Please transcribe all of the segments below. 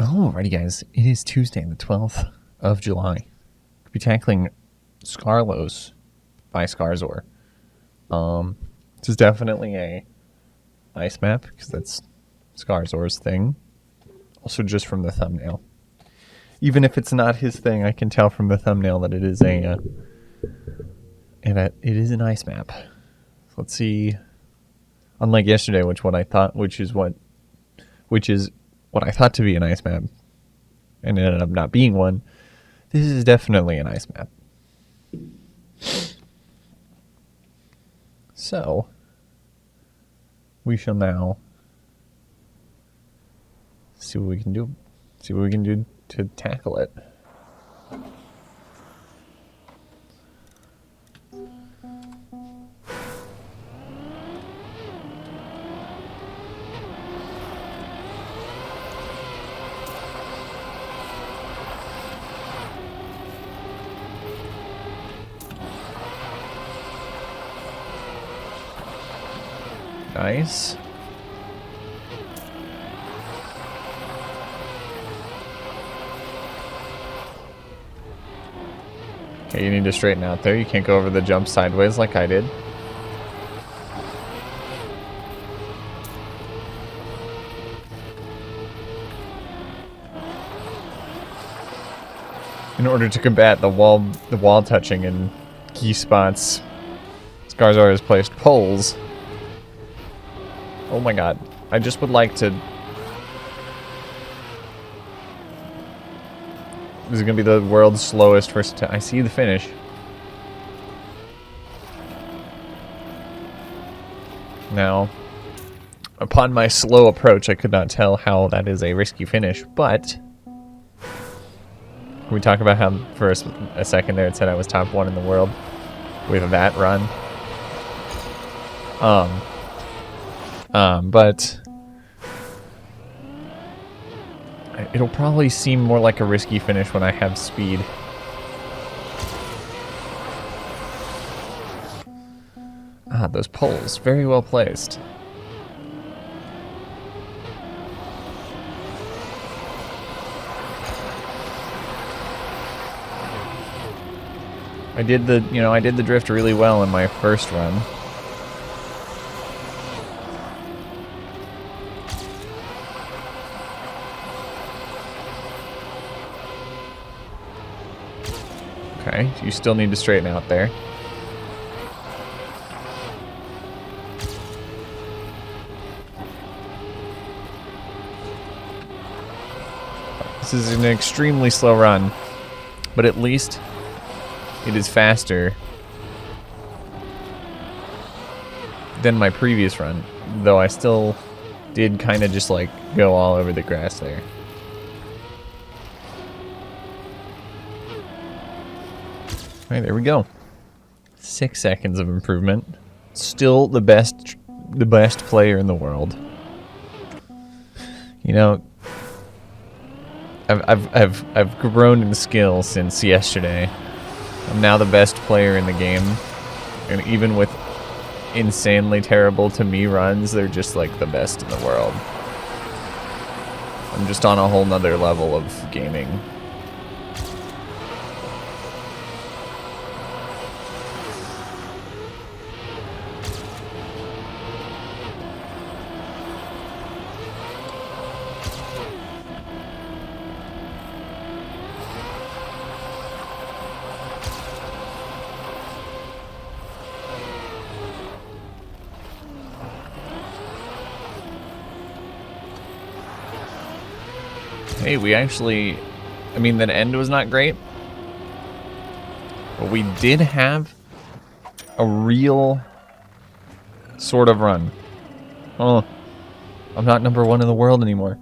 Alrighty, guys. It is Tuesday, the 12th of July. We'll be tackling Scarlos by Scarzor. This is definitely a ice map, because that's Scarzor's thing. Also, just from the thumbnail. Even if it's not his thing, I can tell from the thumbnail that it is it is an ice map. Let's see. Unlike yesterday, which is what I thought to be an ice map, and it ended up not being one. This is definitely an ice map. So, we shall now see what we can do. See what we can do to tackle it. Nice. Okay, you need to straighten out there. You can't go over the jump sideways like I did. In order to combat the wall touching in key spots, Scarzor has placed poles. Oh my god. I just would like to... This is going to be the world's slowest first time. I see the finish. Now, upon my slow approach, I could not tell how that is a risky finish, but... Can we talk about how for a second there it said I was top 1 in the world with that run? But it'll probably seem more like a risky finish when I have speed. Ah, those poles, very well placed. I did the drift really well in my first run. Okay, you still need to straighten out there. This is an extremely slow run, but at least it is faster than my previous run, though I still did kind of just like go all over the grass there. Alright, there we go. 6 seconds of improvement. Still the best player in the world. You know, I've grown in skill since yesterday. I'm now the best player in the game, and even with insanely terrible to me runs, they're just like the best in the world. I'm just on a whole nother level of gaming. Hey, we actually... I mean, that end was not great. But we did have a real sort of run. Oh, I'm not number 1 in the world anymore.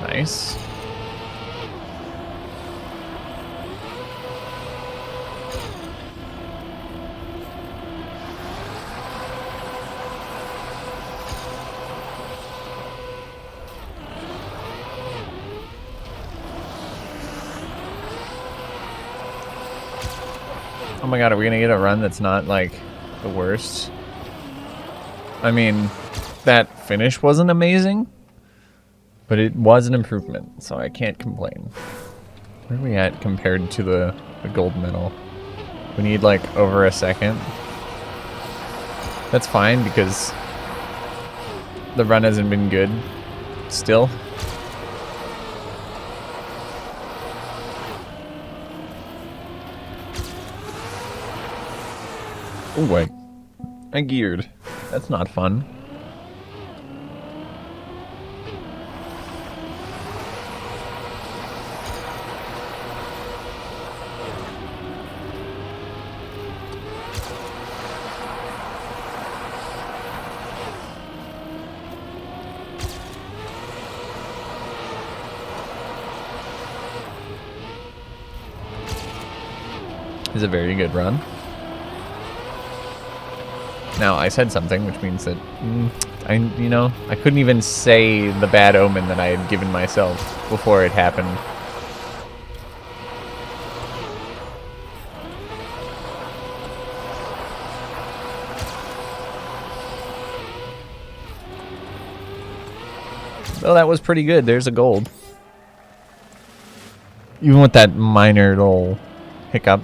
Nice. Oh my god, are we gonna get a run that's not, like, the worst? I mean, that finish wasn't amazing, but it was an improvement, so I can't complain. Where are we at compared to the gold medal? We need, like, over a second. That's fine, because the run hasn't been good still. Oh, wait. I geared. That's not fun. Is a very good run. Now, I said something, which means that, I couldn't even say the bad omen that I had given myself before it happened. Well, that was pretty good. There's a gold. Even with that minor little hiccup.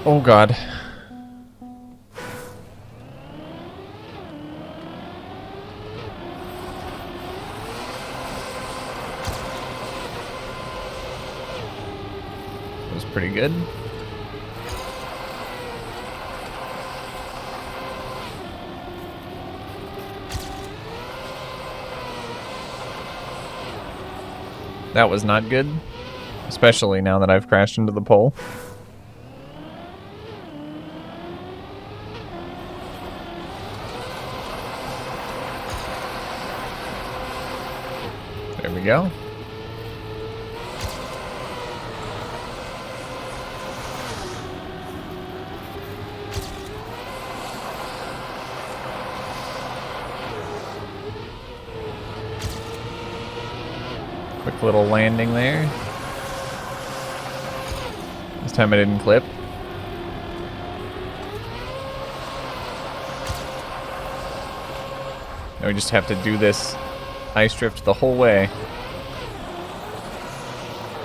Oh god. That was pretty good. That was not good, especially now that I've crashed into the pole. There we go. Quick little landing there. This time I didn't clip. Now we just have to do this ice drift the whole way.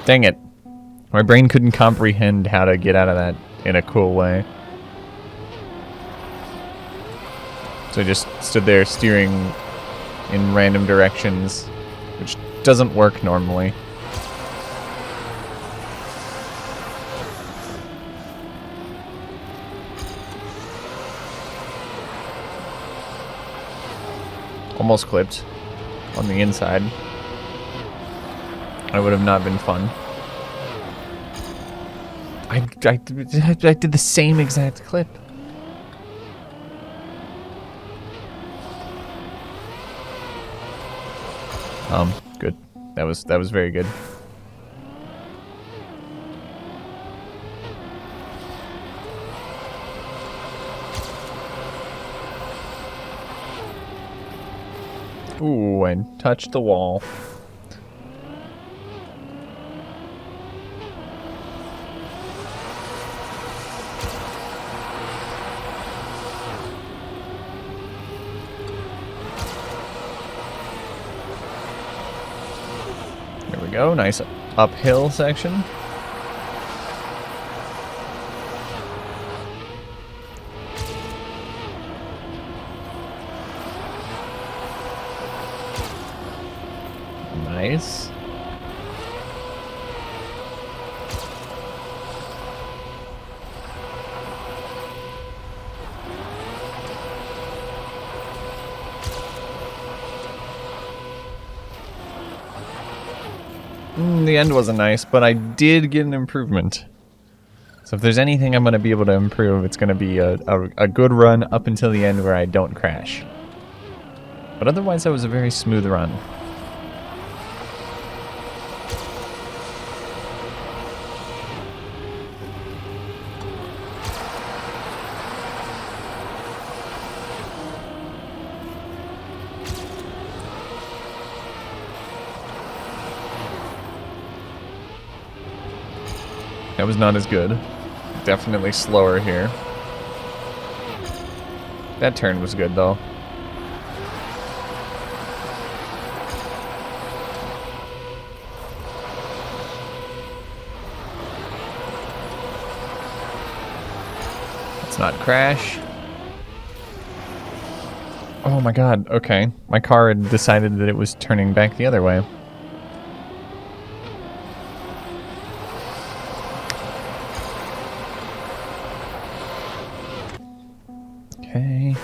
Dang it. My brain couldn't comprehend how to get out of that in a cool way. So I just stood there steering in random directions, which doesn't work normally. Almost clipped on the inside. That would have not been fun. I did the same exact clip. Good. That was very good. Ooh, and touched the wall. There we go, nice uphill section. Nice. The end wasn't nice, but I did get an improvement. So if there's anything I'm going to be able to improve, it's going to be a good run up until the end where I don't crash. But otherwise, that was a very smooth run. That was not as good. Definitely slower here. That turn was good, though. Let's not crash. Oh my god, okay. My car had decided that it was turning back the other way. Okay.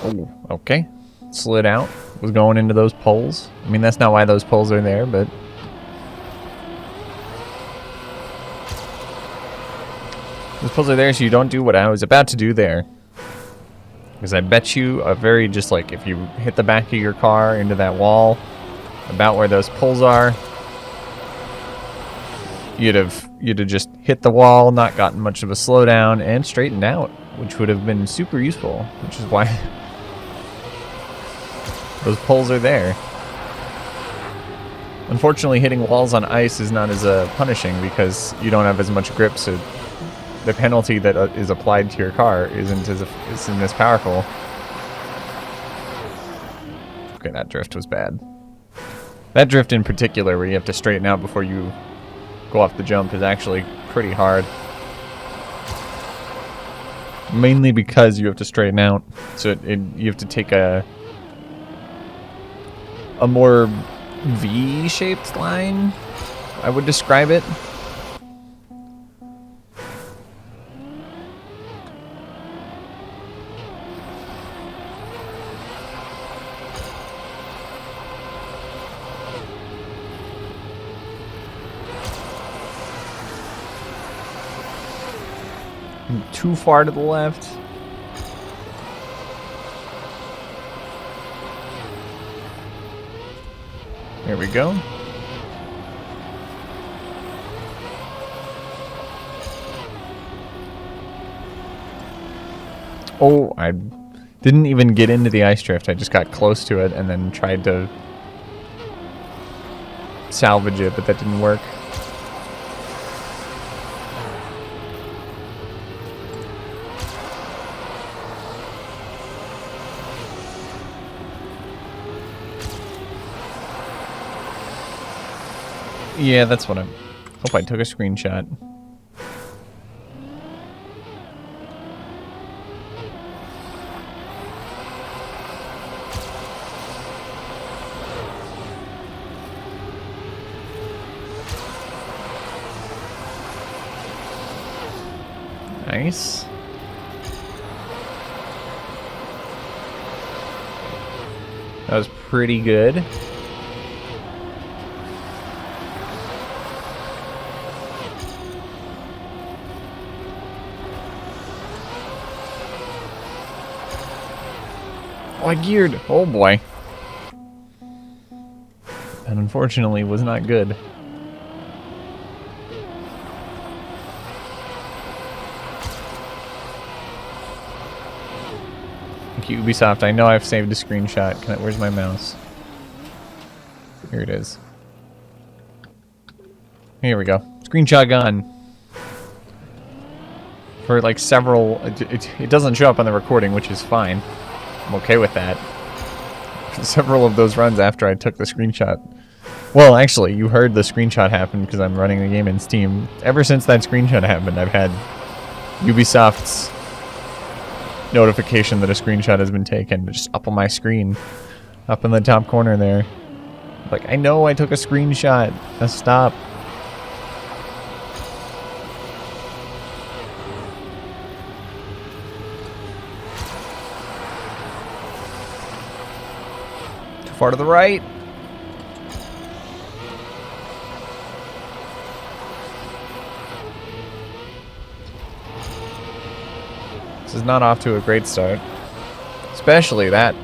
Oh, okay. Slid out. Was going into those poles. I mean, that's not why those poles are there, but... those poles are there so you don't do what I was about to do there. Because I bet you a very, just like, if you hit the back of your car into that wall, about where those poles are, you'd have just hit the wall, not gotten much of a slowdown, and straightened out, which would have been super useful, which is why those poles are there. Unfortunately, hitting walls on ice is not as punishing because you don't have as much grip, so the penalty that is applied to your car isn't as powerful. Okay, that drift was bad. That drift in particular, where you have to straighten out before you go off the jump, is actually pretty hard. Mainly because you have to straighten out, so you have to take a more V-shaped line, I would describe it. Too far to the left. There we go. Oh, I didn't even get into the ice drift. I just got close to it and then tried to salvage it, but that didn't work. Yeah, that's what I hope I took a screenshot. Nice. That was pretty good. Oh, I geared. Oh boy. That unfortunately was not good. Thank you, Ubisoft. I know I've saved a screenshot. Where's my mouse? Here it is. Here we go. Screenshot gone. For like several... It doesn't show up on the recording, which is fine. I'm okay with that. Several of those runs after I took the screenshot. Well, actually, you heard the screenshot happen because I'm running the game in Steam. Ever since that screenshot happened, I've had Ubisoft's notification that a screenshot has been taken just up on my screen. Up in the top corner there. Like, I know I took a screenshot. Now stop. Far to the right. This is not off to a great start. Especially that.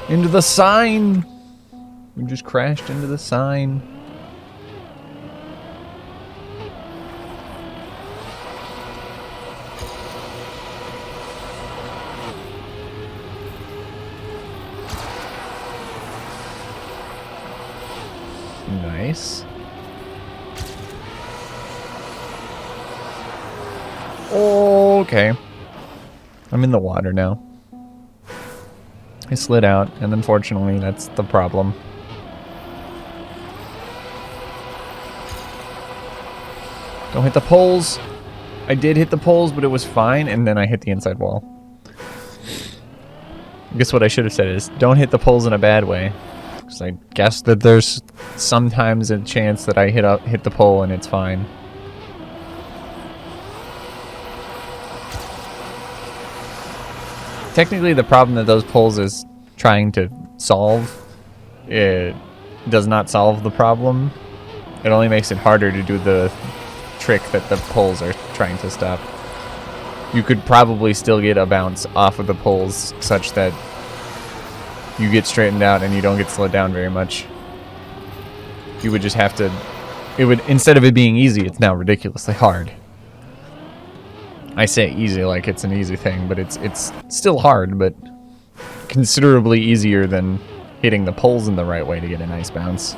Into the sign. We just crashed into the sign. Nice. Okay. I'm in the water now. I slid out, and unfortunately, that's the problem. Don't hit the poles. I did hit the poles, but it was fine, and then I hit the inside wall. I guess what I should have said is, don't hit the poles in a bad way. Because I guess that there's sometimes a chance that I hit the pole and it's fine. Technically, the problem that those poles is trying to solve, it does not solve the problem. It only makes it harder to do the trick that the poles are trying to stop. You could probably still get a bounce off of the poles such that you get straightened out and you don't get slowed down very much. You would just have to, instead of it being easy, it's now ridiculously hard. I say easy like it's an easy thing, but it's still hard, but considerably easier than hitting the poles in the right way to get a nice bounce.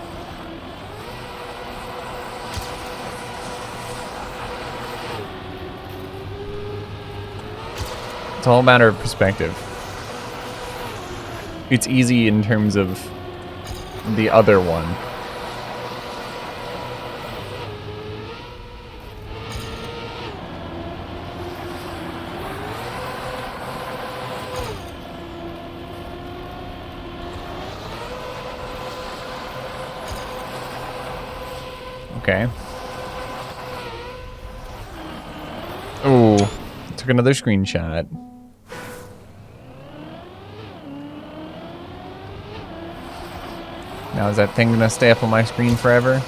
It's all a matter of perspective. It's easy in terms of the other one. Okay. Ooh, took another screenshot. Now is that thing gonna stay up on my screen forever?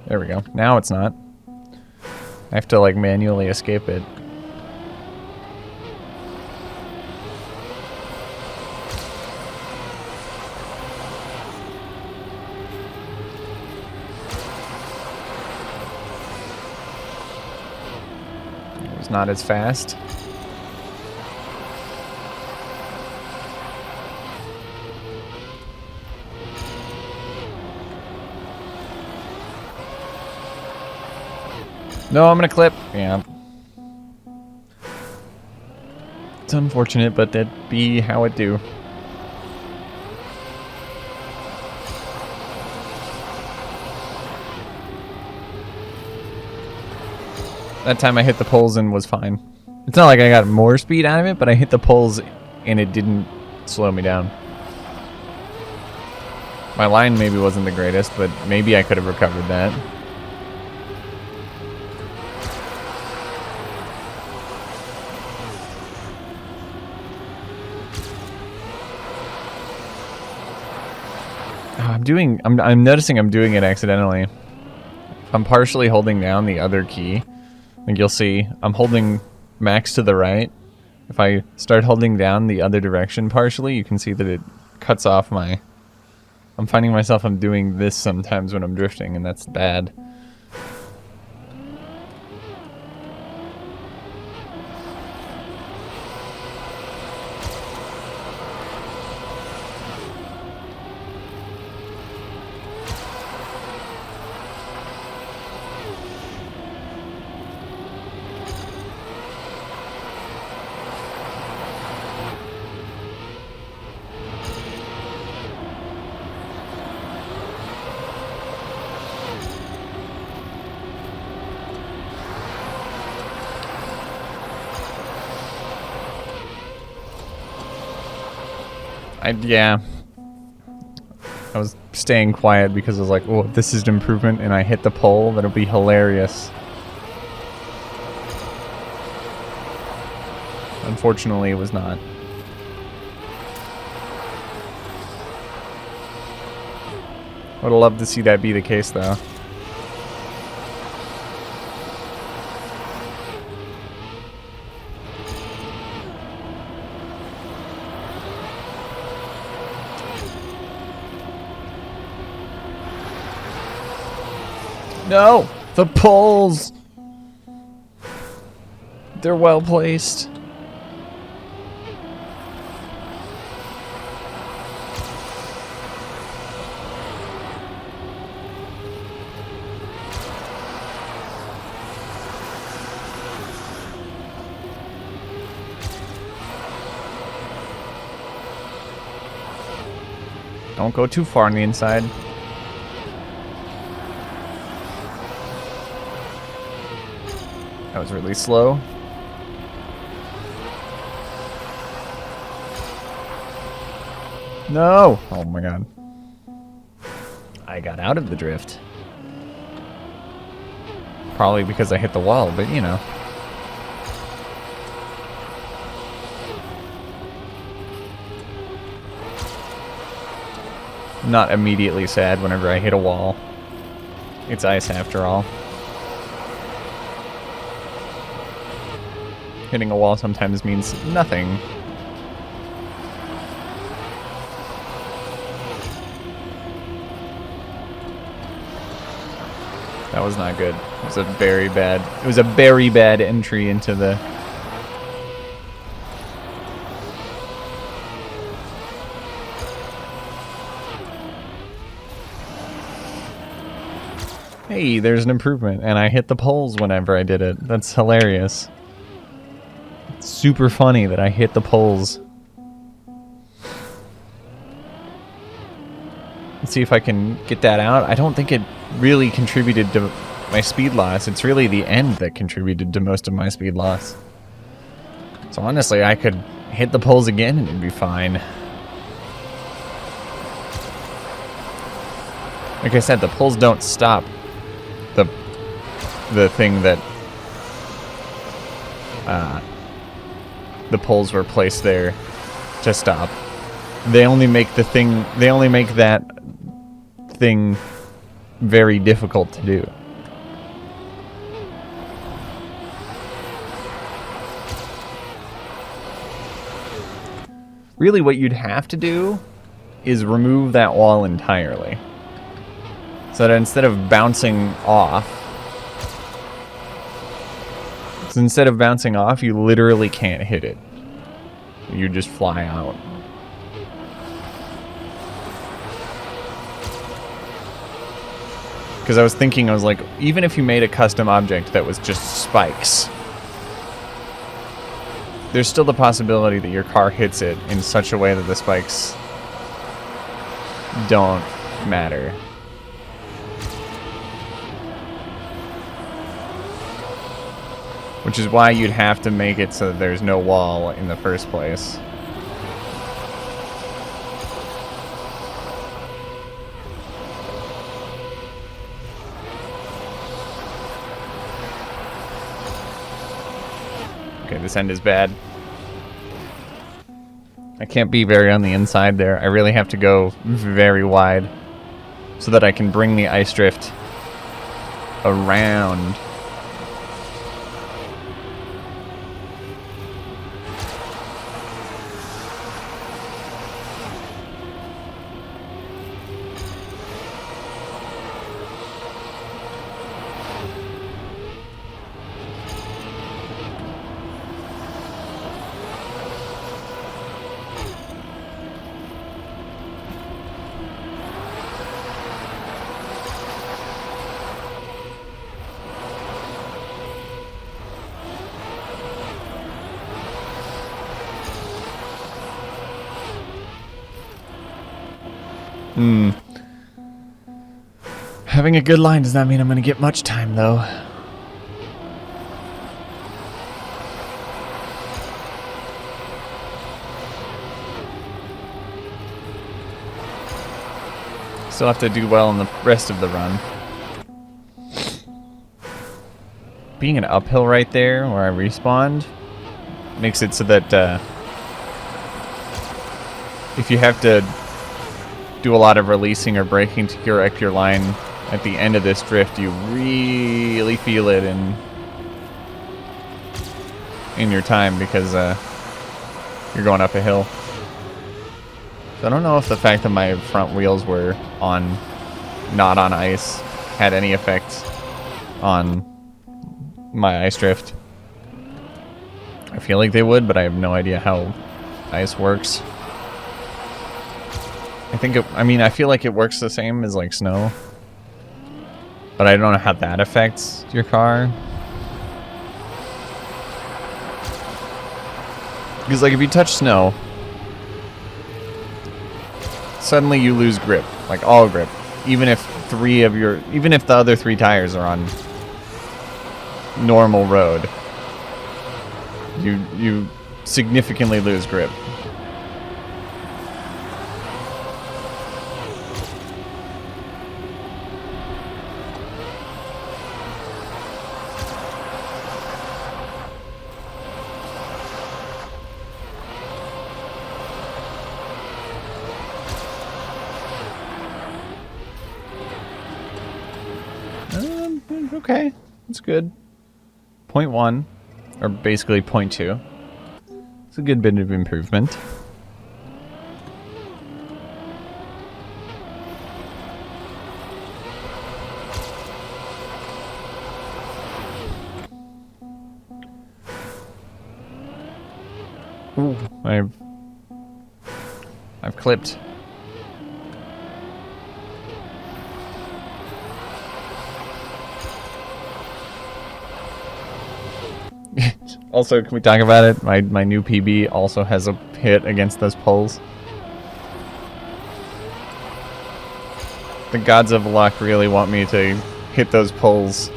There we go. Now it's not. I have to like manually escape it. It's not as fast. No, I'm gonna clip. Yeah. It's unfortunate, but that'd be how it do. That time I hit the poles and was fine. It's not like I got more speed out of it, but I hit the poles and it didn't slow me down. My line maybe wasn't the greatest, but maybe I could have recovered that. I'm noticing I'm doing it accidentally. I'm partially holding down the other key. Like you'll see, I'm holding max to the right. If I start holding down the other direction partially, you can see that it cuts off my... I'm finding myself I'm doing this sometimes when I'm drifting, and that's bad. Yeah. I was staying quiet because I was like, oh, if this is an improvement and I hit the pole, that'll be hilarious. Unfortunately, it was not. Would have loved to see that be the case, though. No! The poles! They're well placed. Don't go too far on the inside. That was really slow. No! Oh my god. I got out of the drift. Probably because I hit the wall, but you know. Not immediately sad whenever I hit a wall. It's ice after all. Hitting a wall sometimes means nothing. That was not good. It was a very bad entry into the... Hey, there's an improvement, and I hit the poles whenever I did it. That's hilarious. It's super funny that I hit the poles. Let's see if I can get that out. I don't think it really contributed to my speed loss. It's really the end that contributed to most of my speed loss. So honestly, I could hit the poles again and it'd be fine. Like I said, the poles don't stop the thing that the poles were placed there to stop. They only make that thing very difficult to do. Really what you'd have to do is remove that wall entirely. So that instead of bouncing off, you literally can't hit it. You just fly out. Because I was like, even if you made a custom object that was just spikes, there's still the possibility that your car hits it in such a way that the spikes don't matter. Which is why you'd have to make it so that there's no wall in the first place. Okay, this end is bad. I can't be very on the inside there. I really have to go very wide so that I can bring the ice drift around. Having a good line does not mean I'm going to get much time, though. Still have to do well in the rest of the run. Being an uphill right there where I respawned makes it so that if you have to do a lot of releasing or braking to correct your line at the end of this drift, you really feel it in your time because you're going up a hill. So I don't know if the fact that my front wheels were not on ice had any effect on my ice drift. I feel like they would, but I have no idea how ice works. I feel like it works the same as like snow, but I don't know how that affects your car. Because like if you touch snow, suddenly you lose grip, like all grip, even if the other 3 tires are on normal road. You significantly lose grip. Okay, that's good. 0.1, or basically 0.2. It's a good bit of improvement. Ooh, I've clipped. Also, can we talk about it? My new PB also has a hit against those poles. The gods of luck really want me to hit those poles.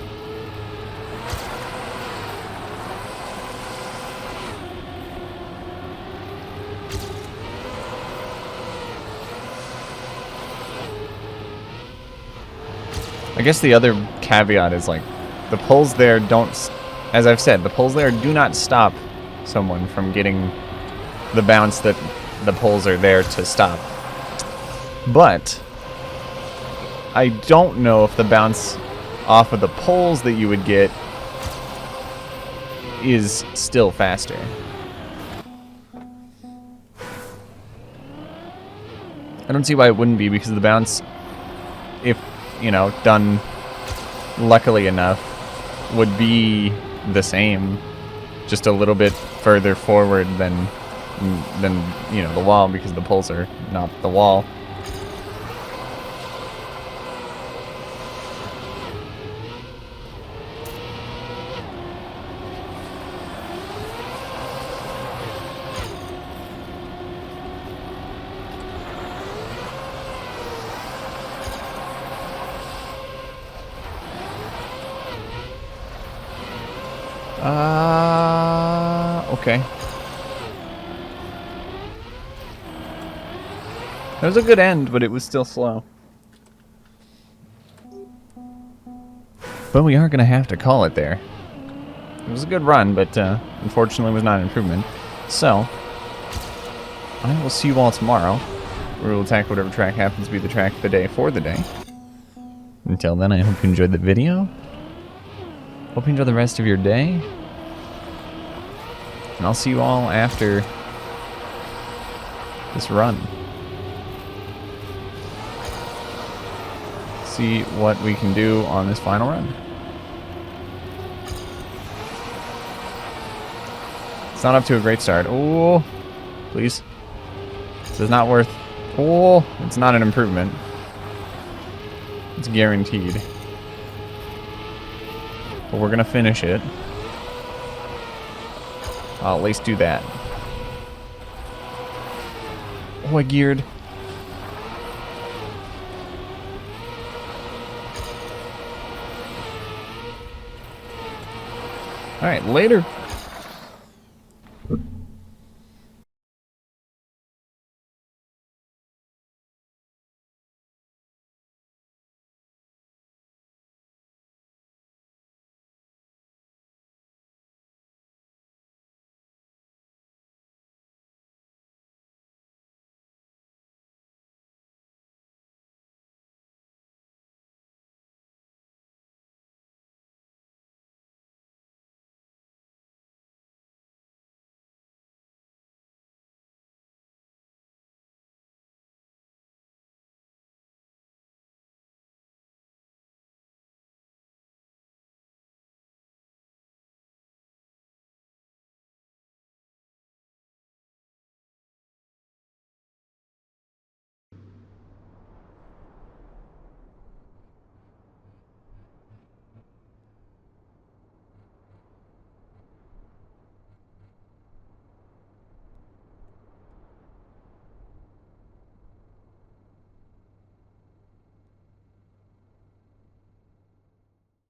I guess the other caveat is, like, the poles there don't, as I've said, the poles there do not stop someone from getting the bounce that the poles are there to stop. But I don't know if the bounce off of the poles that you would get is still faster. I don't see why it wouldn't be, because the bounce, if, you know, done luckily enough, would be the same, just a little bit further forward than you know, the wall, because the poles are not the wall. Okay. That was a good end, but it was still slow. But we are going to have to call it there. It was a good run, but unfortunately was not an improvement. So, I will see you all tomorrow, where we'll attack whatever track happens to be the track of the day for the day. Until then, I hope you enjoyed the video. Hope you enjoy the rest of your day. And I'll see you all after this run. See what we can do on this final run. It's not up to a great start. Oh, please. This is not worth... Oh, it's not an improvement. It's guaranteed. But we're going to finish it. I'll at least do that. Oh, I geared. Alright, later.